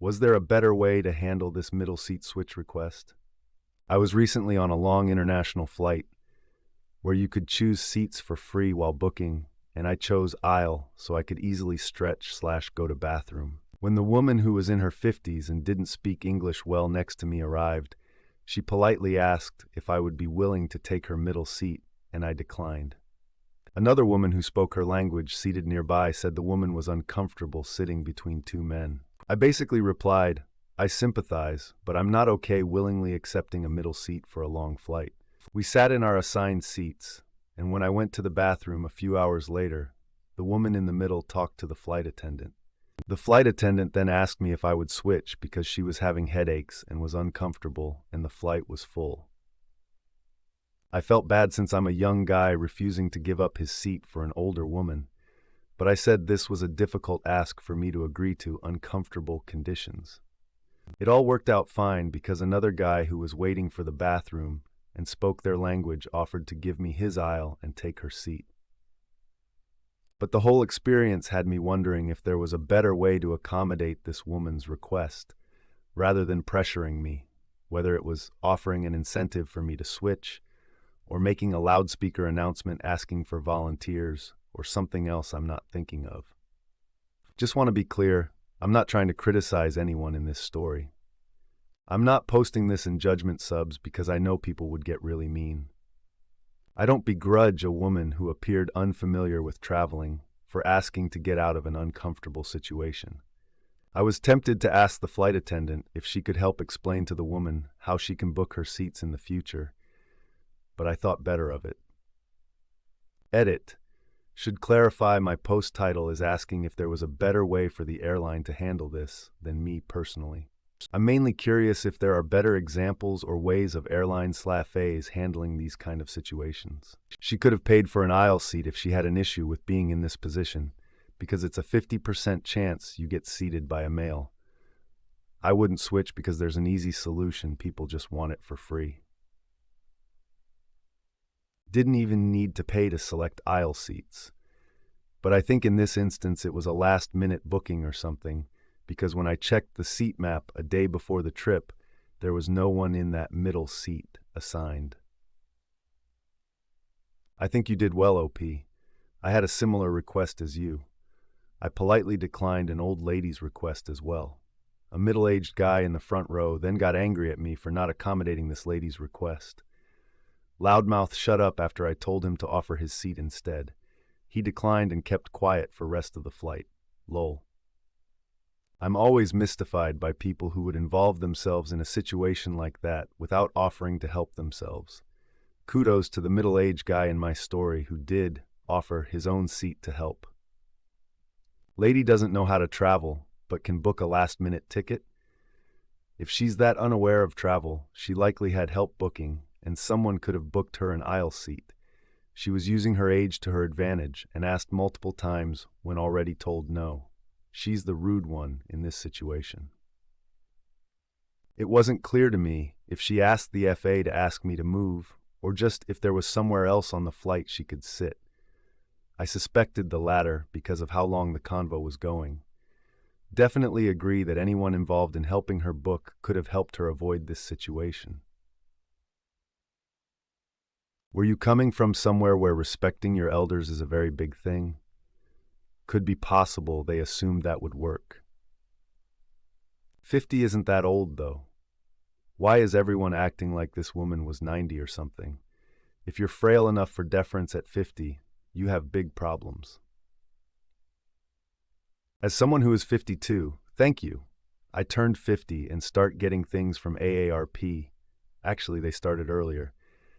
Was there a better way to handle this middle seat switch request? I was recently on a long international flight where you could choose seats for free while booking, and I chose aisle so I could easily stretch/go to bathroom. When the woman who was in her 50s and didn't speak English well next to me arrived, she politely asked if I would be willing to take her middle seat, and I declined. Another woman who spoke her language seated nearby said the woman was uncomfortable sitting between two men. I basically replied, "I sympathize, but I'm not okay willingly accepting a middle seat for a long flight." We sat in our assigned seats, and when I went to the bathroom a few hours later, the woman in the middle talked to the flight attendant. The flight attendant then asked me if I would switch because she was having headaches and was uncomfortable and the flight was full. I felt bad since I'm a young guy refusing to give up his seat for an older woman, but I said this was a difficult ask for me to agree to uncomfortable conditions. It all worked out fine because another guy who was waiting for the bathroom and spoke their language offered to give me his aisle and take her seat. But the whole experience had me wondering if there was a better way to accommodate this woman's request, rather than pressuring me, whether it was offering an incentive for me to switch, or making a loudspeaker announcement asking for volunteers, or something else I'm not thinking of. Just want to be clear, I'm not trying to criticize anyone in this story. I'm not posting this in judgment subs because I know people would get really mean. I don't begrudge a woman who appeared unfamiliar with traveling for asking to get out of an uncomfortable situation. I was tempted to ask the flight attendant if she could help explain to the woman how she can book her seats in the future, but I thought better of it. Edit. Should clarify my post title is asking if there was a better way for the airline to handle this than me personally. I'm mainly curious if there are better examples or ways of airline/FAs handling these kind of situations. She could have paid for an aisle seat if she had an issue with being in this position, because it's a 50% chance you get seated by a male. I wouldn't switch because there's an easy solution, people just want it for free. Didn't even need to pay to select aisle seats. But I think in this instance it was a last-minute booking or something, because when I checked the seat map a day before the trip, there was no one in that middle seat assigned. I think you did well, OP. I had a similar request as you. I politely declined an old lady's request as well. A middle-aged guy in the front row then got angry at me for not accommodating this lady's request. Loudmouth shut up after I told him to offer his seat instead. He declined and kept quiet for rest of the flight. Lol. I'm always mystified by people who would involve themselves in a situation like that without offering to help themselves. Kudos to the middle-aged guy in my story who did offer his own seat to help. Lady doesn't know how to travel, but can book a last-minute ticket? If she's that unaware of travel, she likely had help booking, and someone could have booked her an aisle seat. She was using her age to her advantage and asked multiple times when already told no. She's the rude one in this situation. It wasn't clear to me if she asked the FA to ask me to move, or just if there was somewhere else on the flight she could sit. I suspected the latter because of how long the convo was going. Definitely agree that anyone involved in helping her book could have helped her avoid this situation. Were you coming from somewhere where respecting your elders is a very big thing? Could be possible they assumed that would work. 50 isn't that old, though. Why is everyone acting like this woman was 90 or something? If you're frail enough for deference at 50, you have big problems. As someone who is 52, thank you. I turned 50 and start getting things from AARP. Actually, they started earlier.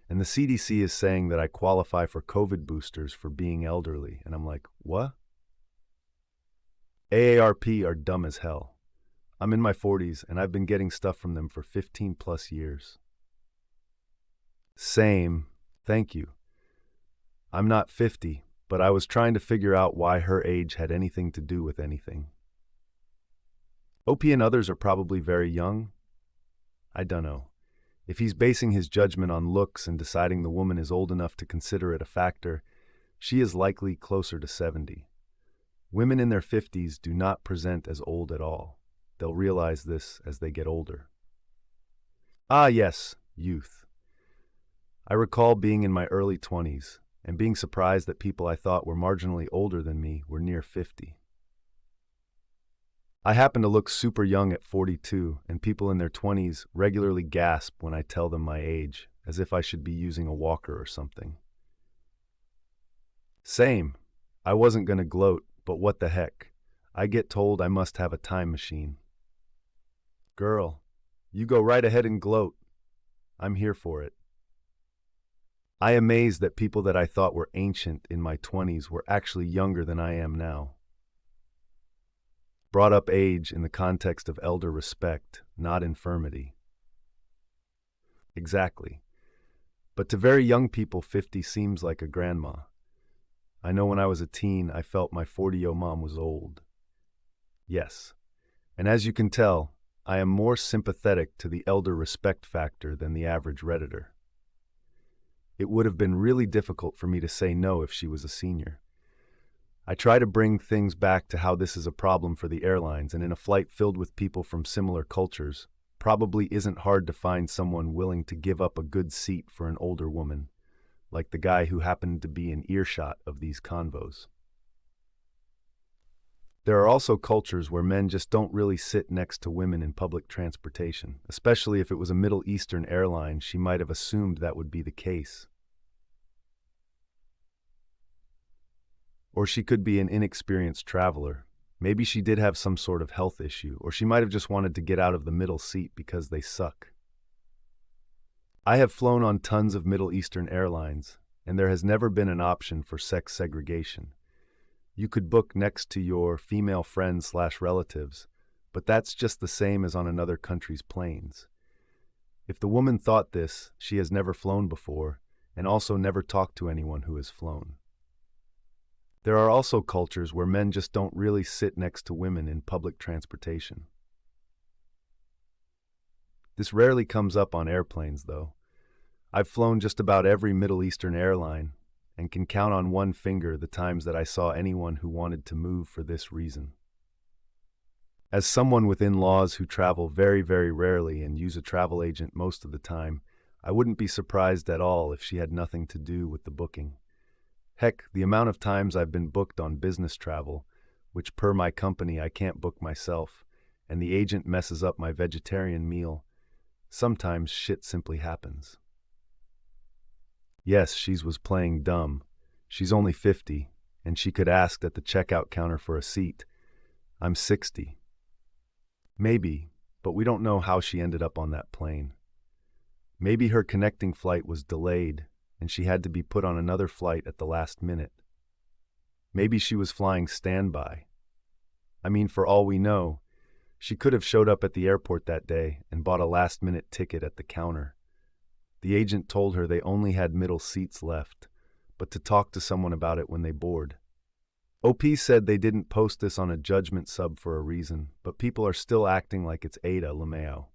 And the CDC is saying that I qualify for COVID boosters for being elderly. And I'm like, what? AARP are dumb as hell. I'm in my 40s and I've been getting stuff from them for 15 plus years. Same. Thank you. I'm not 50, but I was trying to figure out why her age had anything to do with anything. OP and others are probably very young. I don't know. If he's basing his judgment on looks and deciding the woman is old enough to consider it a factor, she is likely closer to 70. Women in their 50s do not present as old at all. they'll realize this as they get older. Ah, yes, youth. I recall being in my early 20s and being surprised that people I thought were marginally older than me were near 50. I happen to look super young at 42, and people in their 20s regularly gasp when I tell them my age, as if I should be using a walker or something. Same. I wasn't going to gloat, but what the heck? I get told I must have a time machine. Girl, you go right ahead and gloat. I'm here for it. I am amazed that people that I thought were ancient in my 20s were actually younger than I am now. Brought up age in the context of elder respect, not infirmity. Exactly. But to very young people, 50 seems like a grandma. I know when I was a teen, I felt my 40-year-old mom was old. Yes. And as you can tell, I am more sympathetic to the elder respect factor than the average Redditor. It would have been really difficult for me to say no if she was a senior. I try to bring things back to how this is a problem for the airlines, and in a flight filled with people from similar cultures, probably isn't hard to find someone willing to give up a good seat for an older woman, like the guy who happened to be in earshot of these convos. There are also cultures where men just don't really sit next to women in public transportation, especially if it was a Middle Eastern airline. She might have assumed that would be the case. Or she could be an inexperienced traveler. Maybe she did have some sort of health issue, or she might have just wanted to get out of the middle seat because they suck. I have flown on tons of Middle Eastern airlines, and there has never been an option for sex segregation. You could book next to your female friends/relatives, but that's just the same as on another country's planes. If the woman thought this, she has never flown before, and also never talked to anyone who has flown. There are also cultures where men just don't really sit next to women in public transportation. This rarely comes up on airplanes, though. I've flown just about every Middle Eastern airline, and can count on one finger the times that I saw anyone who wanted to move for this reason. As someone with in-laws who travel very, very rarely and use a travel agent most of the time, I wouldn't be surprised at all if she had nothing to do with the booking. Heck, the amount of times I've been booked on business travel, which per my company I can't book myself, and the agent messes up my vegetarian meal, sometimes shit simply happens. Yes, she was playing dumb. She's only 50, and she could ask at the checkout counter for a seat. I'm 60. Maybe, but we don't know how she ended up on that plane. Maybe her connecting flight was delayed, and she had to be put on another flight at the last minute. Maybe she was flying standby. I mean, for all we know, she could have showed up at the airport that day and bought a last-minute ticket at the counter. The agent told her they only had middle seats left, but to talk to someone about it when they board. OP said they didn't post this on a judgment sub for a reason, but people are still acting like it's Ada LeMayo.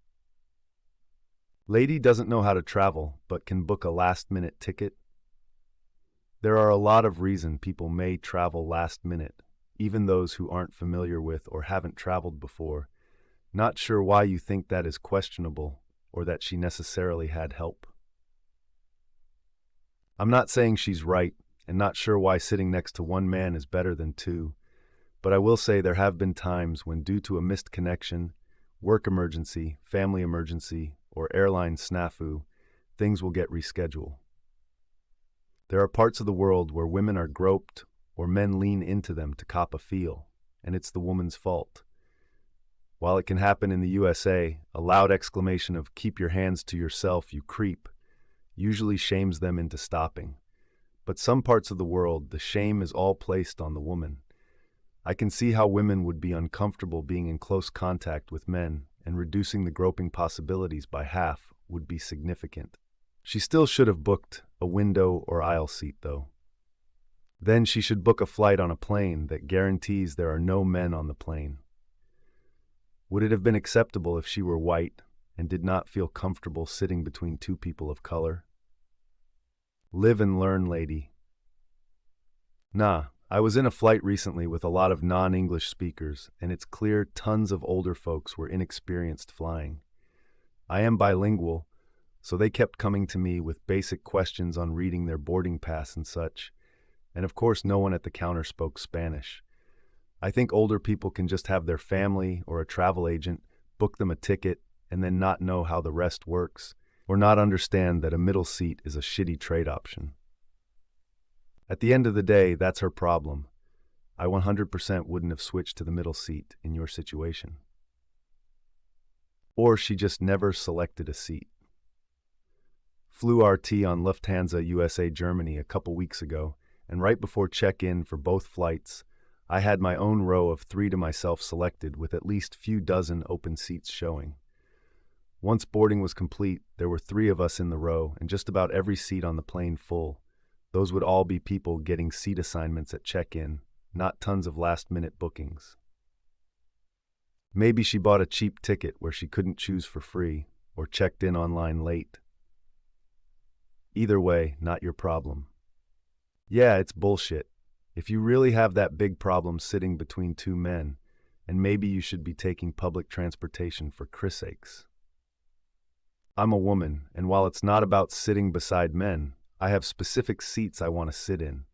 Lady doesn't know how to travel, but can book a last-minute ticket. There are a lot of reasons people may travel last minute, even those who aren't familiar with or haven't traveled before. Not sure why you think that is questionable, or that she necessarily had help. I'm not saying she's right, and not sure why sitting next to one man is better than two, but I will say there have been times when, due to a missed connection, work emergency, family emergency, or airline snafu, things will get rescheduled. There are parts of the world where women are groped or men lean into them to cop a feel, and it's the woman's fault. While it can happen in the USA, a loud exclamation of "keep your hands to yourself, you creep," usually shames them into stopping. But some parts of the world, the shame is all placed on the woman. I can see how women would be uncomfortable being in close contact with men, and reducing the groping possibilities by half would be significant. She still should have booked a window or aisle seat, though. Then she should book a flight on a plane that guarantees there are no men on the plane. Would it have been acceptable if she were white and did not feel comfortable sitting between two people of color? Live and learn, lady. Nah, I was in a flight recently with a lot of non-English speakers, and it's clear tons of older folks were inexperienced flying. I am bilingual, so they kept coming to me with basic questions on reading their boarding pass and such, and of course no one at the counter spoke Spanish. I think older people can just have their family or a travel agent book them a ticket and then not know how the rest works, or not understand that a middle seat is a shitty trade option. At the end of the day, that's her problem. I 100% wouldn't have switched to the middle seat in your situation. Or she just never selected a seat. Flew RT on Lufthansa USA Germany a couple weeks ago, and right before check-in for both flights, I had my own row of 3 to myself selected with at least few dozen open seats showing. Once boarding was complete, there were 3 of us in the row and just about every seat on the plane full. Those would all be people getting seat assignments at check-in, not tons of last-minute bookings. Maybe she bought a cheap ticket where she couldn't choose for free, or checked in online late. Either way, not your problem. Yeah, it's bullshit. If you really have that big problem sitting between 2 men, and maybe you should be taking public transportation for Chris' sakes. I'm a woman, and while it's not about sitting beside men, I have specific seats I want to sit in.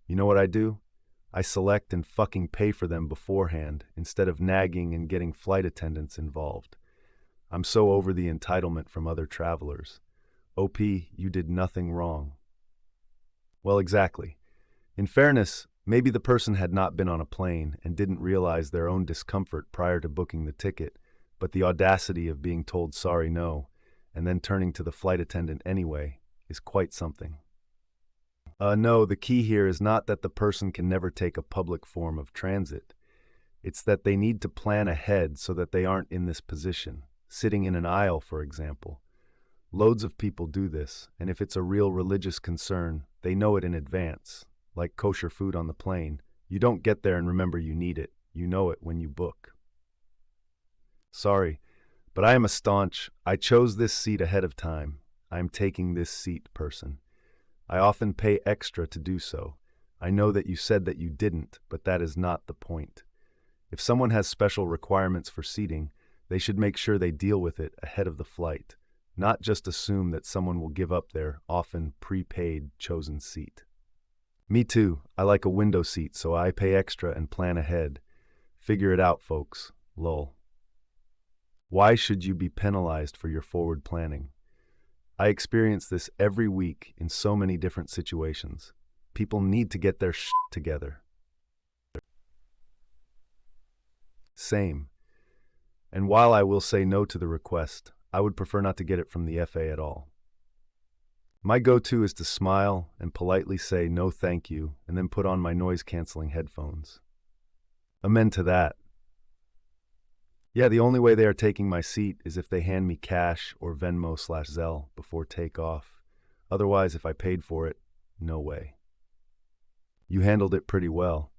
You know what I do? I select and fucking pay for them beforehand instead of nagging and getting flight attendants involved. I'm so over the entitlement from other travelers. OP, you did nothing wrong. Well, exactly. In fairness, maybe the person had not been on a plane and didn't realize their own discomfort prior to booking the ticket, but the audacity of being told sorry no, and then turning to the flight attendant anyway, is quite something. No, the key here is not that the person can never take a public form of transit. It's that they need to plan ahead so that they aren't in this position, sitting in an aisle, for example. Loads of people do this, and if it's a real religious concern, they know it in advance. Like kosher food on the plane, you don't get there and remember you need it. You know it when you book. Sorry, but I am a staunch, I chose this seat ahead of time. I am taking this seat person. I often pay extra to do so. I know that you said that you didn't, but that is not the point. If someone has special requirements for seating, they should make sure they deal with it ahead of the flight, not just assume that someone will give up their, often prepaid, chosen seat. Me too. I like a window seat, so I pay extra and plan ahead. Figure it out, folks. Lol. Why should you be penalized for your forward planning? I experience this every week in so many different situations. People need to get their shit together. Same. And while I will say no to the request, I would prefer not to get it from the FA at all. My go-to is to smile and politely say no thank you and then put on my noise-canceling headphones. Amen to that. Yeah, the only way they are taking my seat is if they hand me cash or Venmo/Zelle before takeoff. Otherwise, if I paid for it, no way. You handled it pretty well.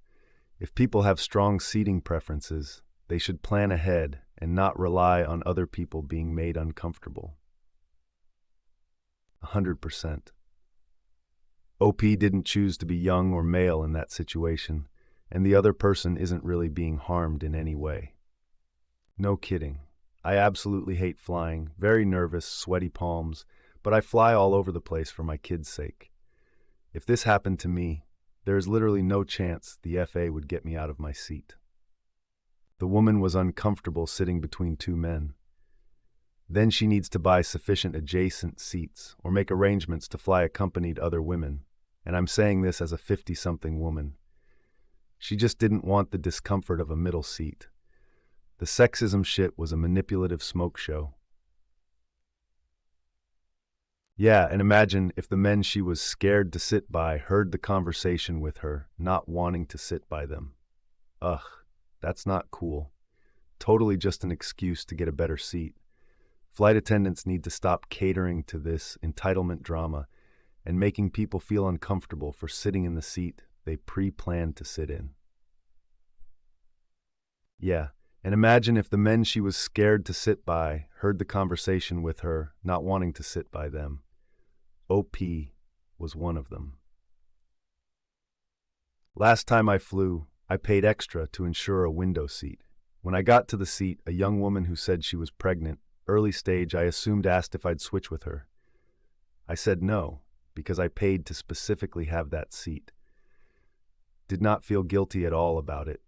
If people have strong seating preferences, they should plan ahead and not rely on other people being made uncomfortable. 100%. OP didn't choose to be young or male in that situation, and the other person isn't really being harmed in any way. No kidding. I absolutely hate flying, very nervous, sweaty palms, but I fly all over the place for my kids' sake. If this happened to me, there is literally no chance the FA would get me out of my seat. The woman was uncomfortable sitting between 2 men. Then she needs to buy sufficient adjacent seats or make arrangements to fly accompanied other women, and I'm saying this as a 50-something woman. She just didn't want the discomfort of a middle seat. The sexism shit was a manipulative smoke show. Yeah, and imagine if the men she was scared to sit by heard the conversation with her, not wanting to sit by them. Ugh, that's not cool. Totally just an excuse to get a better seat. Flight attendants need to stop catering to this entitlement drama and making people feel uncomfortable for sitting in the seat they pre-planned to sit in. Yeah, and imagine if the men she was scared to sit by heard the conversation with her, not wanting to sit by them. OP was one of them. Last time I flew, I paid extra to ensure a window seat. When I got to the seat, a young woman who said she was pregnant, early stage, I assumed asked if I'd switch with her. I said no, because I paid to specifically have that seat. Did not feel guilty at all about it.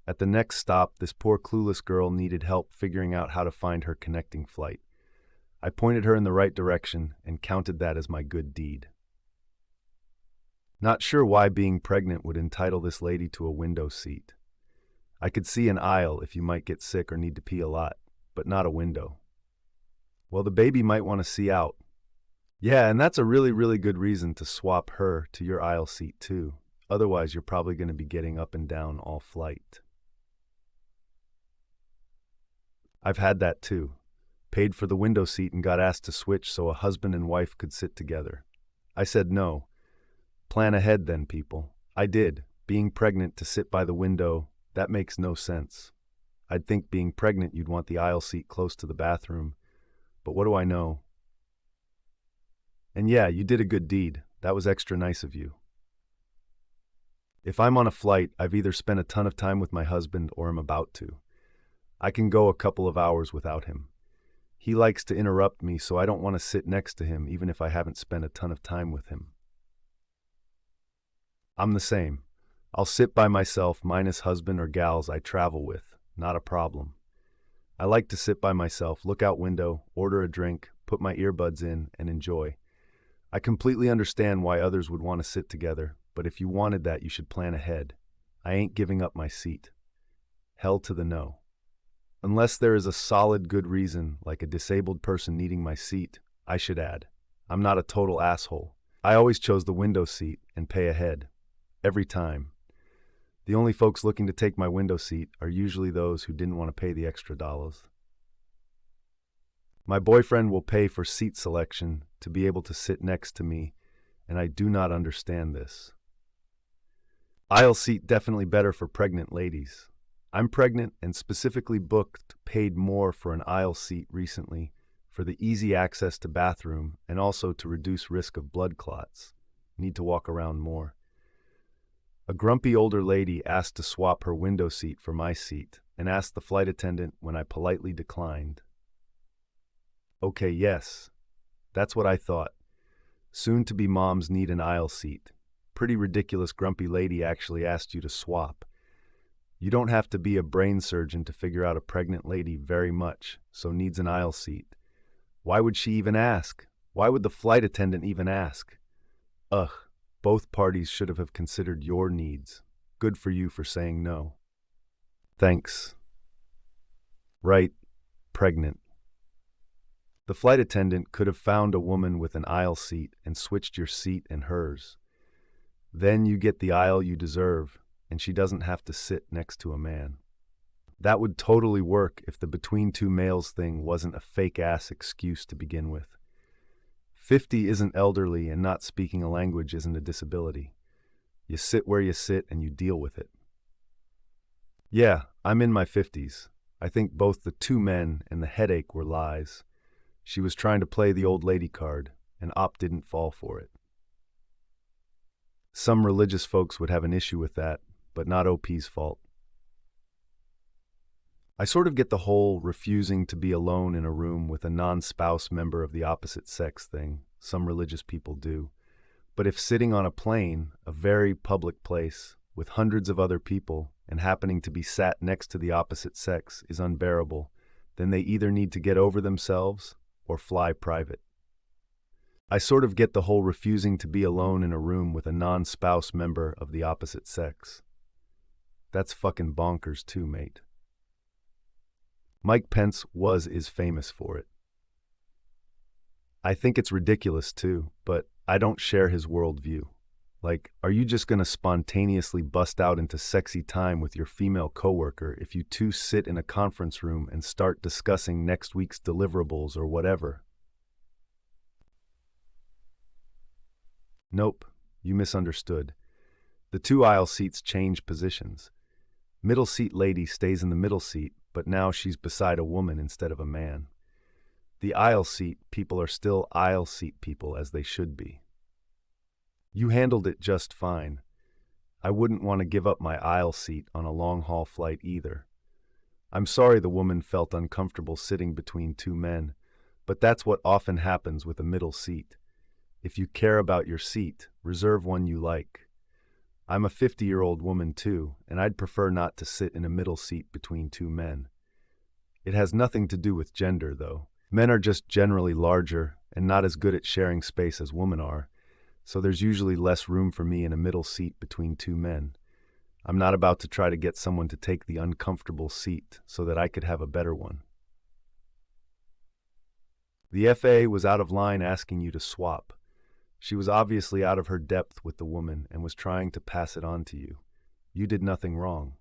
At the next stop, this poor clueless girl needed help figuring out how to find her connecting flight. I pointed her in the right direction and counted that as my good deed. Not sure why being pregnant would entitle this lady to a window seat. I could see an aisle if you might get sick or need to pee a lot, but not a window. Well, the baby might want to see out. Yeah, and that's a really, really good reason to swap her to your aisle seat too. Otherwise, you're probably going to be getting up and down all flight. I've had that too. Paid for the window seat and got asked to switch so a husband and wife could sit together. I said no. Plan ahead then, people. I did. Being pregnant to sit by the window, that makes no sense. I'd think being pregnant you'd want the aisle seat close to the bathroom. But what do I know? And yeah, you did a good deed. That was extra nice of you. If I'm on a flight, I've either spent a ton of time with my husband or am about to. I can go a couple of hours without him. He likes to interrupt me, so I don't want to sit next to him even if I haven't spent a ton of time with him. I'm the same. I'll sit by myself minus husband or gals I travel with. Not a problem. I like to sit by myself, look out window, order a drink, put my earbuds in, and enjoy. I completely understand why others would want to sit together, but if you wanted that, you should plan ahead. I ain't giving up my seat. Hell to the no. Unless there is a solid good reason, like a disabled person needing my seat, I should add. I'm not a total asshole. I always chose the window seat and pay ahead. Every time. The only folks looking to take my window seat are usually those who didn't want to pay the extra dollars. My boyfriend will pay for seat selection to be able to sit next to me, and I do not understand this. Aisle seat definitely better for pregnant ladies. I'm pregnant and specifically paid more for an aisle seat recently for the easy access to bathroom and also to reduce risk of blood clots. Need to walk around more. A grumpy older lady asked to swap her window seat for my seat and asked the flight attendant when I politely declined. Okay, yes, that's what I thought. Soon-to-be moms need an aisle seat. Pretty ridiculous grumpy lady actually asked you to swap. You don't have to be a brain surgeon to figure out a pregnant lady very much, so needs an aisle seat. Why would she even ask? Why would the flight attendant even ask? Ugh, both parties should have considered your needs. Good for you for saying no. Thanks. Right, pregnant. The flight attendant could have found a woman with an aisle seat and switched your seat and hers. Then you get the aisle you deserve, and she doesn't have to sit next to a man. That would totally work if the between two males thing wasn't a fake-ass excuse to begin with. 50 isn't elderly and not speaking a language isn't a disability. You sit where you sit and you deal with it. Yeah, I'm in my 50s. I think both the two men and the headache were lies. She was trying to play the old lady card, and Op didn't fall for it. Some religious folks would have an issue with that, but not OP's fault. I sort of get the whole refusing to be alone in a room with a non-spouse member of the opposite sex thing. Some religious people do. But if sitting on a plane, a very public place, with hundreds of other people, and happening to be sat next to the opposite sex is unbearable, then they either need to get over themselves or fly private. I sort of get the whole refusing to be alone in a room with a non-spouse member of the opposite sex. That's fucking bonkers too, mate. Mike Pence is famous for it. I think it's ridiculous too, but I don't share his worldview. Like, are you just gonna spontaneously bust out into sexy time with your female coworker if you two sit in a conference room and start discussing next week's deliverables or whatever? Nope, you misunderstood. The two aisle seats change positions. Middle seat lady stays in the middle seat, but now she's beside a woman instead of a man. The aisle seat people are still aisle seat people as they should be. You handled it just fine. I wouldn't want to give up my aisle seat on a long-haul flight either. I'm sorry the woman felt uncomfortable sitting between two men, but that's what often happens with a middle seat. If you care about your seat, reserve one you like. I'm a 50-year-old woman too, and I'd prefer not to sit in a middle seat between two men. It has nothing to do with gender, though. Men are just generally larger and not as good at sharing space as women are, so there's usually less room for me in a middle seat between two men. I'm not about to try to get someone to take the uncomfortable seat so that I could have a better one. The FA was out of line asking you to swap. She was obviously out of her depth with the woman and was trying to pass it on to you. You did nothing wrong.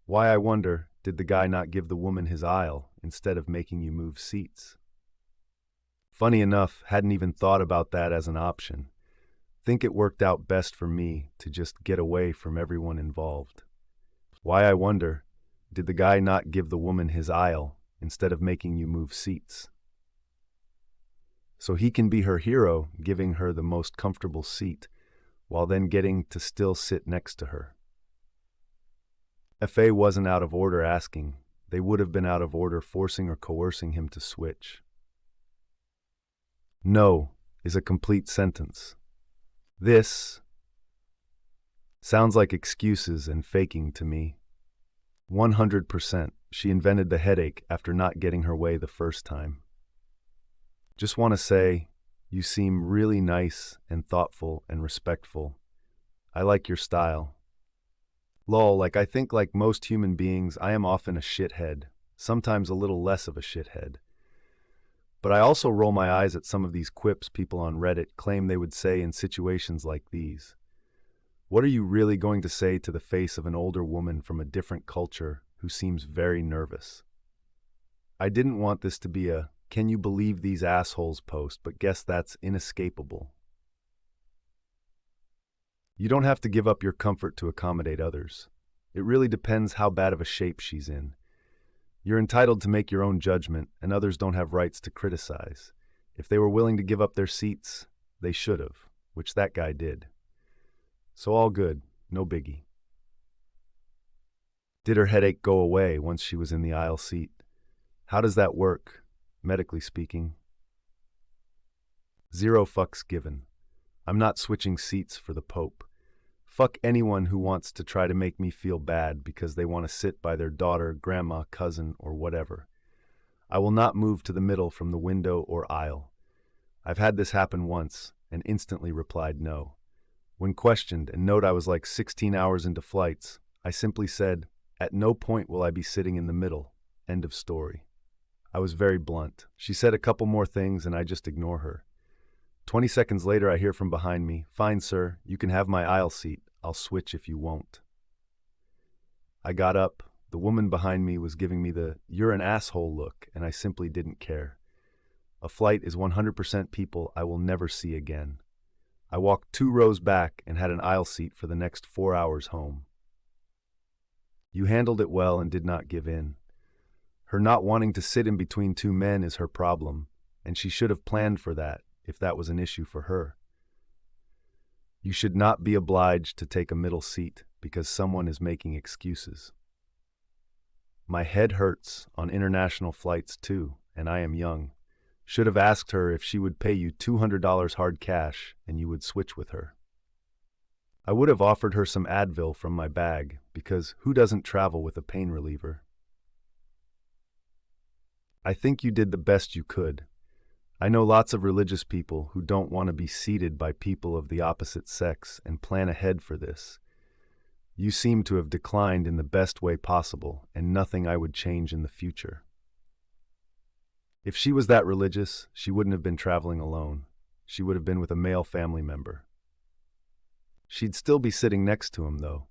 Why, I wonder, did the guy not give the woman his aisle instead of making you move seats? Funny enough, hadn't even thought about that as an option. Think it worked out best for me to just get away from everyone involved. Why, I wonder, did the guy not give the woman his aisle instead of making you move seats? So he can be her hero, giving her the most comfortable seat, while then getting to still sit next to her. FA wasn't out of order asking. They would have been out of order forcing or coercing him to switch. No is a complete sentence. This sounds like excuses and faking to me. 100%. She invented the headache after not getting her way the first time. Just want to say, you seem really nice and thoughtful and respectful. I like your style. Lol, I think like most human beings, I am often a shithead, sometimes a little less of a shithead. But I also roll my eyes at some of these quips people on Reddit claim they would say in situations like these. What are you really going to say to the face of an older woman from a different culture who seems very nervous? I didn't want this to be a "can you believe these assholes" post, but guess that's inescapable. You don't have to give up your comfort to accommodate others. It really depends how bad of a shape she's in. You're entitled to make your own judgment, and others don't have rights to criticize. If they were willing to give up their seats, they should have, which that guy did. So all good, no biggie. Did her headache go away once she was in the aisle seat? How does that work, medically speaking? 0 fucks given. I'm not switching seats for the Pope. Fuck anyone who wants to try to make me feel bad because they want to sit by their daughter, grandma, cousin, or whatever. I will not move to the middle from the window or aisle. I've had this happen once and instantly replied no. When questioned, and note I was like 16 hours into flights, I simply said, "At no point will I be sitting in the middle." End of story. I was very blunt. She said a couple more things and I just ignore her. 20 seconds later, I hear from behind me, "Fine, sir, you can have my aisle seat. I'll switch if you won't." I got up. The woman behind me was giving me the "you're an asshole" look, and I simply didn't care. A flight is 100% people I will never see again. I walked 2 rows back and had an aisle seat for the next 4 hours home. You handled it well and did not give in. Her not wanting to sit in between two men is her problem, and she should have planned for that if that was an issue for her. You should not be obliged to take a middle seat because someone is making excuses. My head hurts on international flights too, and I am young. Should have asked her if she would pay you $200 hard cash and you would switch with her. I would have offered her some Advil from my bag because who doesn't travel with a pain reliever? I think you did the best you could. I know lots of religious people who don't want to be seated by people of the opposite sex and plan ahead for this. You seem to have declined in the best way possible, and nothing I would change in the future. If she was that religious, she wouldn't have been traveling alone. She would have been with a male family member. She'd still be sitting next to him, though.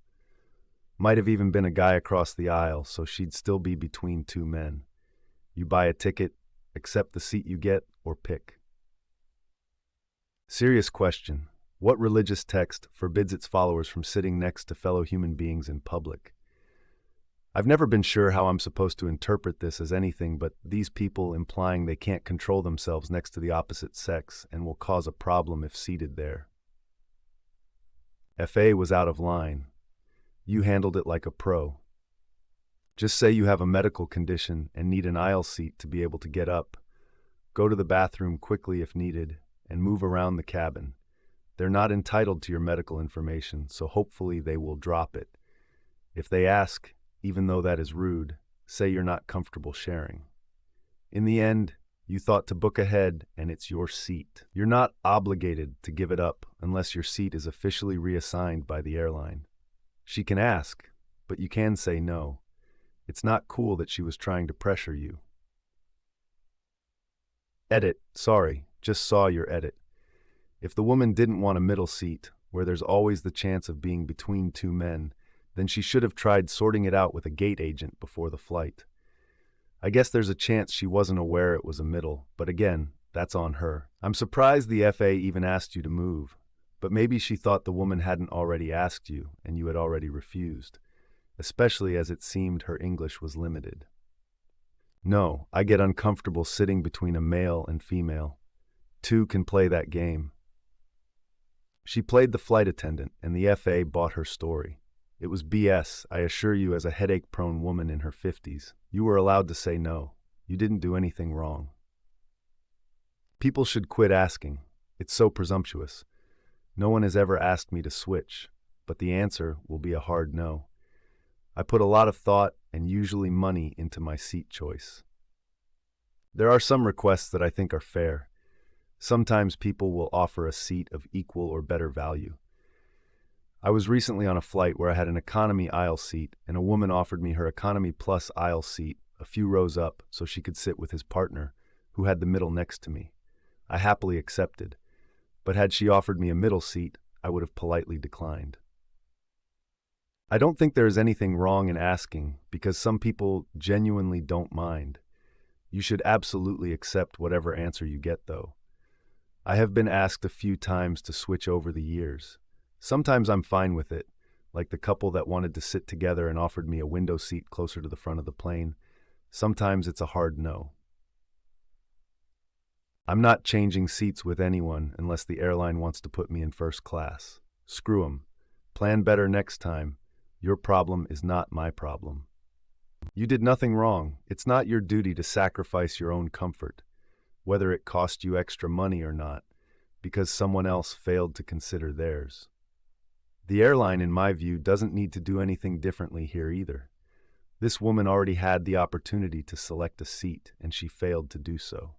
Might have even been a guy across the aisle, so she'd still be between two men. You buy a ticket, accept the seat you get, or pick. Serious question. What religious text forbids its followers from sitting next to fellow human beings in public? I've never been sure how I'm supposed to interpret this as anything but these people implying they can't control themselves next to the opposite sex and will cause a problem if seated there. FA was out of line. You handled it like a pro. Just say you have a medical condition and need an aisle seat to be able to get up. Go to the bathroom quickly if needed, and move around the cabin. They're not entitled to your medical information, so hopefully they will drop it. If they ask, even though that is rude, say you're not comfortable sharing. In the end, you thought to book ahead and it's your seat. You're not obligated to give it up unless your seat is officially reassigned by the airline. She can ask, but you can say no. It's not cool that she was trying to pressure you. Edit. Sorry, just saw your edit. If the woman didn't want a middle seat, where there's always the chance of being between two men, then she should have tried sorting it out with a gate agent before the flight. I guess there's a chance she wasn't aware it was a middle, but again, that's on her. I'm surprised the FA even asked you to move, but maybe she thought the woman hadn't already asked you and you had already refused, especially as it seemed her English was limited. No, I get uncomfortable sitting between a male and female. Two can play that game. She played the flight attendant, and the FA bought her story. It was BS, I assure you, as a headache-prone woman in her 50s. You were allowed to say no. You didn't do anything wrong. People should quit asking. It's so presumptuous. No one has ever asked me to switch, but the answer will be a hard no. I put a lot of thought and usually money into my seat choice. There are some requests that I think are fair. Sometimes people will offer a seat of equal or better value. I was recently on a flight where I had an economy aisle seat, and a woman offered me her economy plus aisle seat a few rows up so she could sit with his partner, who had the middle next to me. I happily accepted, but had she offered me a middle seat, I would have politely declined. I don't think there is anything wrong in asking, because some people genuinely don't mind. You should absolutely accept whatever answer you get, though. I have been asked a few times to switch over the years. Sometimes I'm fine with it, like the couple that wanted to sit together and offered me a window seat closer to the front of the plane. Sometimes it's a hard no. I'm not changing seats with anyone unless the airline wants to put me in first class. Screw 'em. Plan better next time. Your problem is not my problem. You did nothing wrong. It's not your duty to sacrifice your own comfort, whether it cost you extra money or not, because someone else failed to consider theirs. The airline, in my view, doesn't need to do anything differently here either. This woman already had the opportunity to select a seat, and she failed to do so.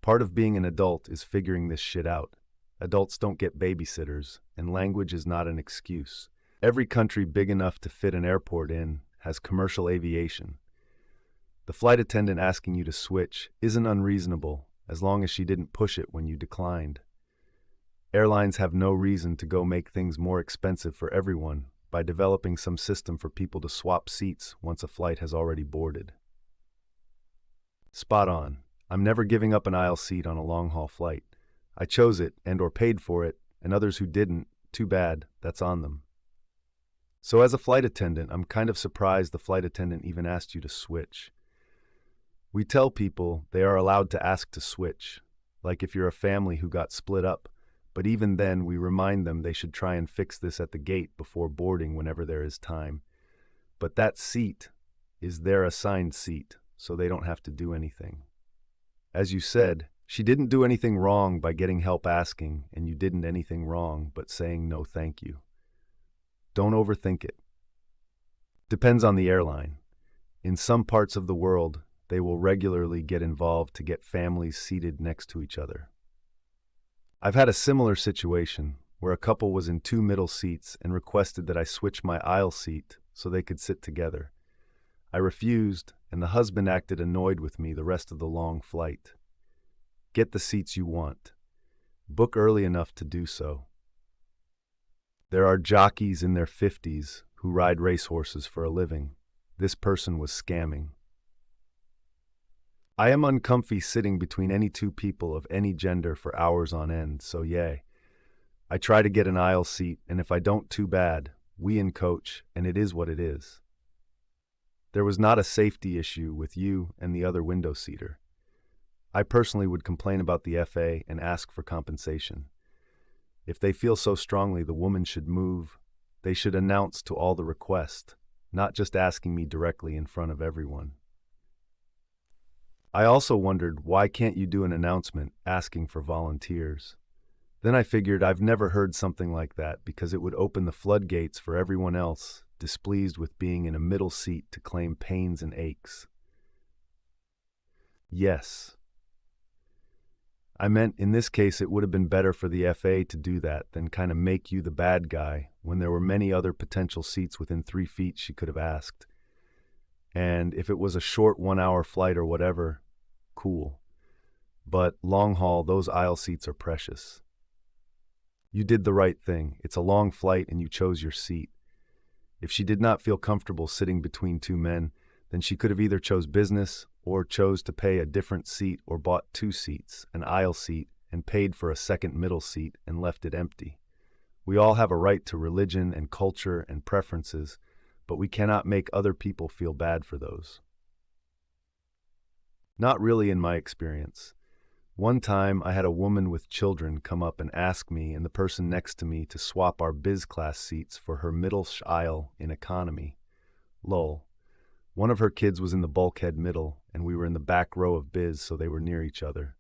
Part of being an adult is figuring this shit out. Adults don't get babysitters, and language is not an excuse. Every country big enough to fit an airport in has commercial aviation. The flight attendant asking you to switch isn't unreasonable as long as she didn't push it when you declined. Airlines have no reason to go make things more expensive for everyone by developing some system for people to swap seats once a flight has already boarded. Spot on. I'm never giving up an aisle seat on a long-haul flight. I chose it and/or paid for it, and others who didn't, too bad, that's on them. So as a flight attendant, I'm kind of surprised the flight attendant even asked you to switch. We tell people they are allowed to ask to switch, like if you're a family who got split up, but even then we remind them they should try and fix this at the gate before boarding whenever there is time. But that seat is their assigned seat, so they don't have to do anything. As you said, she didn't do anything wrong by getting help asking, and you didn't anything wrong but saying no thank you. Don't overthink it. Depends on the airline. In some parts of the world, they will regularly get involved to get families seated next to each other. I've had a similar situation where a couple was in two middle seats and requested that I switch my aisle seat so they could sit together. I refused, and the husband acted annoyed with me the rest of the long flight. Get the seats you want. Book early enough to do so. There are jockeys in their 50s who ride racehorses for a living. This person was scamming. I am uncomfy sitting between any two people of any gender for hours on end, so yay. I try to get an aisle seat, and if I don't, too bad. We in coach, and it is what it is. There was not a safety issue with you and the other window seater. I personally would complain about the FA and ask for compensation. If they feel so strongly the woman should move, They should announce to all the request, not just asking me directly in front of everyone. I also wondered, why can't you do an announcement asking for volunteers? Then I figured I've never heard something like that because it would open the floodgates for everyone else displeased with being in a middle seat to claim pains and aches. Yes. I meant in this case it would have been better for the FA to do that than kind of make you the bad guy when there were many other potential seats within 3 feet she could have asked. And if it was a short 1-hour flight or whatever, cool. But long haul, those aisle seats are precious. You did the right thing. It's a long flight and you chose your seat. If she did not feel comfortable sitting between 2 men, then she could have either chose business or chose to pay a different seat or bought 2 seats, an aisle seat, and paid for a second middle seat and left it empty. We all have a right to religion and culture and preferences, but we cannot make other people feel bad for those. Not really in my experience. One time I had a woman with children come up and ask me and the person next to me to swap our biz class seats for her middle aisle in economy. Lol. One of her kids was in the bulkhead middle, and we were in the back row of biz, so they were near each other.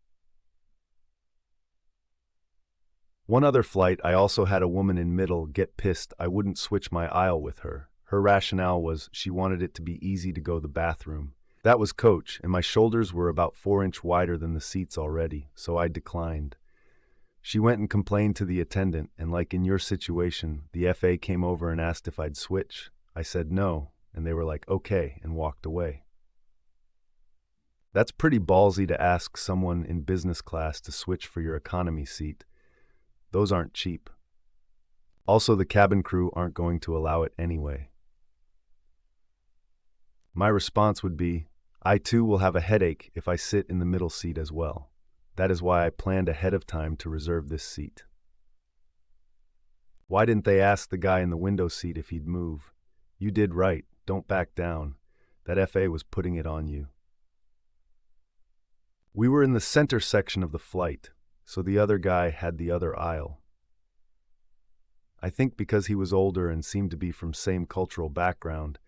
One other flight, I also had a woman in middle get pissed I wouldn't switch my aisle with her. Her rationale was she wanted it to be easy to go to the bathroom. That was coach, and my shoulders were about 4 inches wider than the seats already, so I declined. She went and complained to the attendant, and like in your situation, the FA came over and asked if I'd switch. I said no, and they were like, okay, and walked away. That's pretty ballsy to ask someone in business class to switch for your economy seat. Those aren't cheap. Also, the cabin crew aren't going to allow it anyway. My response would be, I too will have a headache if I sit in the middle seat as well. That is why I planned ahead of time to reserve this seat. Why didn't they ask the guy in the window seat if he'd move? You did right. Don't back down. That FA was putting it on you. We were in the center section of the flight, so the other guy had the other aisle. I think because he was older and seemed to be from same cultural background,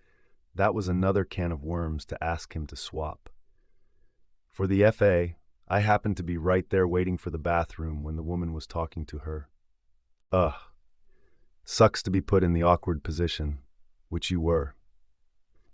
that was another can of worms to ask him to swap. For the FA, I happened to be right there waiting for the bathroom when the woman was talking to her. Ugh. Sucks to be put in the awkward position, which you were.